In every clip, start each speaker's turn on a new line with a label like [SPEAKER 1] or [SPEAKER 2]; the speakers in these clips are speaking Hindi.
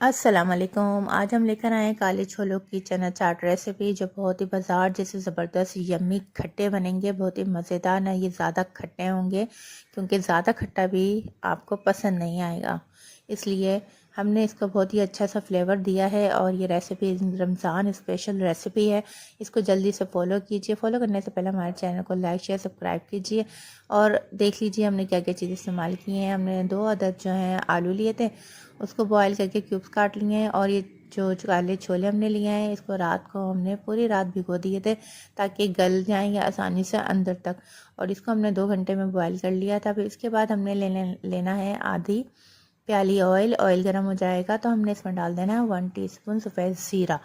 [SPEAKER 1] अस्सलाम वालेकुम। आज हम लेकर आए हैं काले छोलों की चना चाट रेसिपी, जो बहुत ही बाजार जैसे ज़बरदस्त यम्मी खट्टे बनेंगे। बहुत ही मज़ेदार, ना ये ज़्यादा खट्टे होंगे क्योंकि ज़्यादा खट्टा भी आपको पसंद नहीं आएगा। इसलिए हमने इसको बहुत ही अच्छा सा फ्लेवर दिया है और ये रेसिपी रमज़ान स्पेशल रेसिपी है। इसको जल्दी से फॉलो कीजिए। फॉलो करने से पहले हमारे चैनल को लाइक शेयर सब्सक्राइब कीजिए और देख लीजिए हमने क्या क्या चीज़ इस्तेमाल की हैं। हमने 2 अदद जो हैं आलू लिए थे, उसको बॉईल करके क्यूब्स काट लिए हैं। और ये जो काले छोले हमने लिए हैं, इसको रात को हमने पूरी रात भिगो दिए थे ताकि गल जाएं या आसानी से अंदर तक। और इसको हमने 2 घंटे में बॉईल कर लिया था। फिर इसके बाद हमने लेना है आधी प्याली ऑयल। ऑयल गर्म हो जाएगा तो हमने इसमें डाल देना है 1 टीस्पून सफ़ेद ज़ीरा।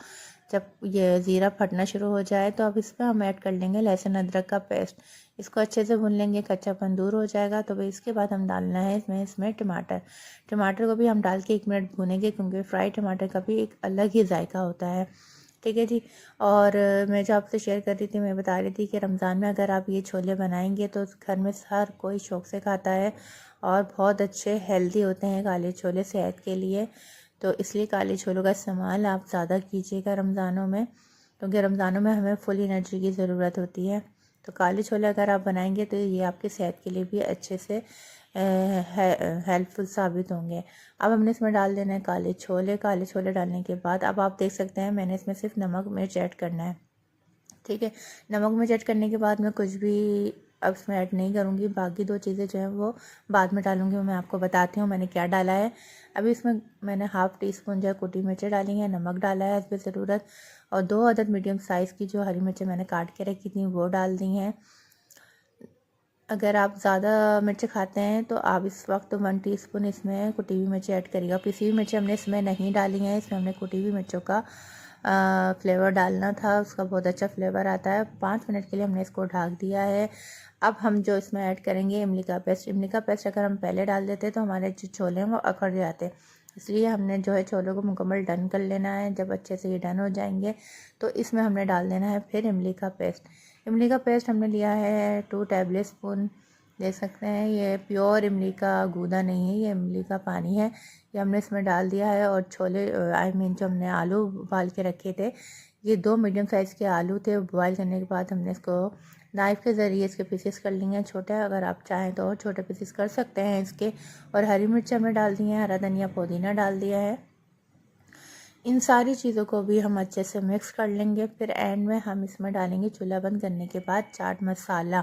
[SPEAKER 1] जब ये ज़ीरा फटना शुरू हो जाए तो अब इसमें हम ऐड कर लेंगे लहसुन अदरक का पेस्ट। इसको अच्छे से भून लेंगे, कच्चापन दूर हो जाएगा। तो फिर इसके बाद हम डालना है इसमें टमाटर। टमाटर को भी हम डाल के 1 मिनट भूनेंगे क्योंकि फ्राई टमाटर का भी एक अलग ही जायका होता है। ठीक है जी। और मैं जो आपसे शेयर कर रही थी, मैं बता रही थी कि रमज़ान में अगर आप ये छोले बनाएंगे तो घर में हर कोई शौक़ से खाता है और बहुत अच्छे हेल्दी होते हैं काले छोले सेहत के लिए। तो इसलिए काले छोलों का इस्तेमाल आप ज़्यादा कीजिएगा रमज़ानों में, क्योंकि रमज़ानों में हमें फुल एनर्जी की ज़रूरत होती है। तो काले छोले अगर आप बनाएंगे तो ये आपकी सेहत के लिए भी अच्छे से हेल्पफुल साबित होंगे। अब हमने इसमें डाल देना है काले छोले। काले छोले डालने के बाद अब आप देख सकते हैं मैंने इसमें सिर्फ नमक मिर्च ऐड करना है। ठीक है, नमक मिर्च ऐड करने के बाद मैं कुछ भी अब इसमें ऐड नहीं करूँगी। बाकी 2 चीज़ें जो हैं वो बाद में डालूँगी। मैं आपको बताती हूँ मैंने क्या डाला है। अभी इसमें मैंने हाफ़ टी स्पून जो है कुटी मिर्चें डाली हैं, नमक डाला है हस्बे ज़रूरत, और 2 अदद मीडियम साइज़ की जो हरी मिर्चें मैंने काट के रखी थी वो डाल दी हैं। अगर आप ज़्यादा मिर्च खाते हैं तो आप इस वक्त 1 टीस्पून इसमें कुटी हुई मिर्ची ऐड करिएगा। पिसी हुई मिर्ची हमने इसमें नहीं डाली हैं, इसमें हमने कुटी हुई मिर्चों का फ्लेवर डालना था। उसका बहुत अच्छा फ्लेवर आता है। 5 मिनट के लिए हमने इसको ढक दिया है। अब हम जो इसमें ऐड करेंगे इमली का पेस्ट। इमली का पेस्ट अगर हम पहले डाल देते तो हमारे जो छोले हैं वो अकड़ जाते, इसलिए हमने जो है छोलों को मुकम्मल डन कर लेना है। जब अच्छे से ये डन हो जाएंगे तो इसमें हमने डाल देना है फिर इमली का पेस्ट। इमली का पेस्ट हमने लिया है 2 टेबल स्पून। देख सकते हैं ये प्योर इमली का गूदा नहीं है, ये इमली का पानी है। ये हमने इसमें डाल दिया है। और छोले जो हमने आलू उबाल के रखे थे, ये 2 मीडियम साइज़ के आलू थे। बॉयल करने के बाद हमने इसको नाइफ़ के ज़रिए इसके पीसेस कर लिए हैं छोटे। अगर आप चाहें तो और छोटे पीसेस कर सकते हैं इसके। और हरी मिर्च हमने डाल दी है, हरा धनिया पुदीना डाल दिया है। इन सारी चीज़ों को भी हम अच्छे से मिक्स कर लेंगे। फिर एंड में हम इसमें डालेंगे चूल्हा बंद करने के बाद चाट मसाला।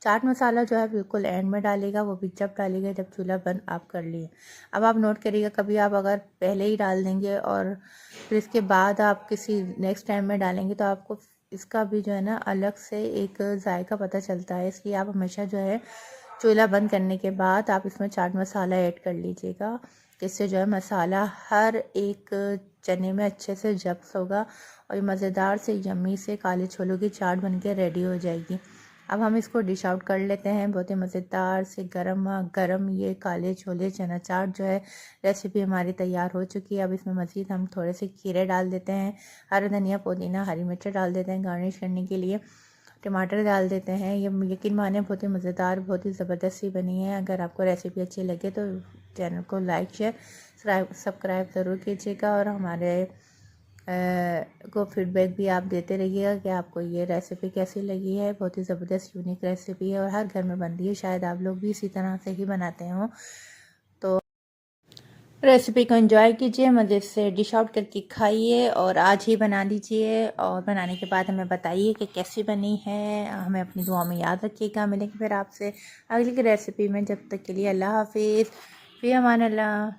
[SPEAKER 1] चाट मसाला जो है बिल्कुल एंड में डालेगा, वो भी जब डालेगा जब चूल्हा बंद आप कर लिए। अब आप नोट करिएगा, कभी आप अगर पहले ही डाल देंगे और फिर इसके बाद आप किसी नेक्स्ट टाइम में डालेंगे तो आपको इसका भी जो है ना अलग से एक जायका पता चलता है। इसलिए आप हमेशा जो है चूल्हा बंद करने के बाद आप इसमें चाट मसाला ऐड कर लीजिएगा, जिससे जो है मसाला हर एक चने में अच्छे से जब्स होगा और ये मज़ेदार से यम्मी से काले छोलों की चाट बनके रेडी हो जाएगी। अब हम इसको डिश आउट कर लेते हैं। बहुत ही मज़ेदार से गरमा गरम ये काले छोले चना चाट जो है रेसिपी हमारी तैयार हो चुकी है। अब इसमें मज़ीद हम थोड़े से खीरे डाल देते हैं, हरा धनिया पुदीना हरी मिर्च डाल देते हैं गार्निश करने के लिए, टमाटर डाल देते हैं। ये यकीन माने बहुत ही मज़ेदार, बहुत ही ज़बरदस्त सी बनी है। अगर आपको रेसिपी अच्छी लगे तो चैनल को लाइक शेयर सब्सक्राइब ज़रूर कीजिएगा और हमारे को फीडबैक भी आप देते रहिएगा कि आपको ये रेसिपी कैसी लगी है। बहुत ही ज़बरदस्त यूनिक रेसिपी है और हर घर में बनती है, शायद आप लोग भी इसी तरह से ही बनाते हों। तो रेसिपी को एंजॉय कीजिए, मज़े से डिश आउट करके खाइए और आज ही बना लीजिए। और बनाने के बाद हमें बताइए कि कैसी बनी है। हमें अपनी दुआ में याद रखिएगा। मिलेंगे फिर आपसे अगली रेसिपी में। जब तक के लिए अल्लाह हाफिज़, फ़ी अमान अल्लाह।